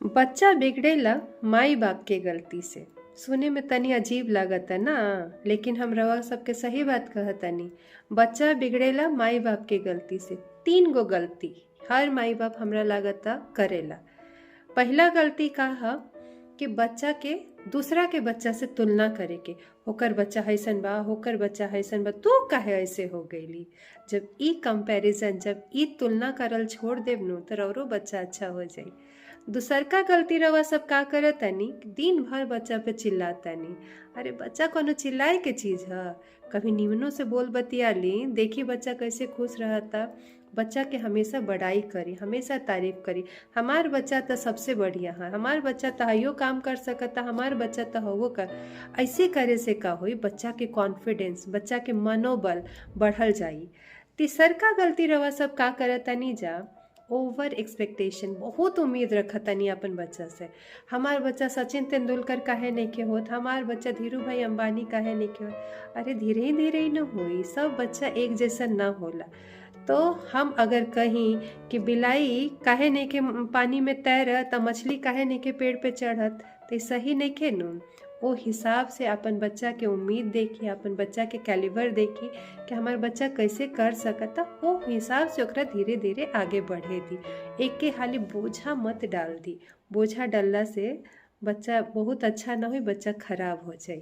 बच्चा बिगड़ेला माई बाप के गलती से। सुने में तनी अजीब लागता ना, लेकिन हम रवा सबके सही बात कहतनी। बच्चा बिगड़ेला माई बाप के गलती से। 3 गो गलती हर माई बाप हमरा लागता करेला। पहला गलती का ह कि बच्चा के दूसरा के बच्चा से तुलना करे के। होकर बच्चा हैसन बा, होकर बच्चा हैसन बा, तू काहे ऐसे हो गईली। जब ई कंपैरिजन, जब ई तुलना करल छोड़ देब नु तो औरो बच्चा अच्छा हो जाई। दूसर का गलती रवा सब का करतनी, दिन भर बच्चा पे चिल्लातनी। अरे बच्चा कोनो चिल्लाए के चीज है। कभी निमनों से बोल बतियाली, देखी बच्चा कैसे खुश रहता। बच्चा के हमेशा बड़ाई करी, हमेशा तारीफ करी। हमार बच्चा तो सबसे बढ़िया है, हमार बच्चा तो हयो काम कर सकता, हमार बच्चा तो हो कर। ऐसे करे से का होई, बच्चा के कॉन्फिडेंस, बच्चा के मनोबल बढ़ल जाई। तीसर का गलती रवा सब का करतनी जा, ओवर एक्सपेक्टेशन, बहुत उम्मीद रखतनी अपन बच्चा से। हमार बच्चा सचिन तेंदुलकर काहे नहीं के होत, हमार बच्चा धीरू भाई अंबानी काहे नहीं के होत। अरे धीरे धीरे ही न होई, सब बच्चा एक जैसा ना होला। तो हम अगर कहीं कि बिलाई काहे नहीं के पानी में तैरत, त मछली काहे नहीं के पेड़ पे चढ़त, तो सही नहीं के नु। वो हिसाब से अपन बच्चा के उम्मीद देखी, अपन बच्चा के कैलिबर देखी कि हमार बच्चा कैसे कर सकता। वो हिसाब से ओकरा धीरे धीरे आगे बढ़े दी। एक के हाली बोझा मत डाल दी। बोझा डालला से बच्चा बहुत अच्छा ना हो, बच्चा खराब हो जाए।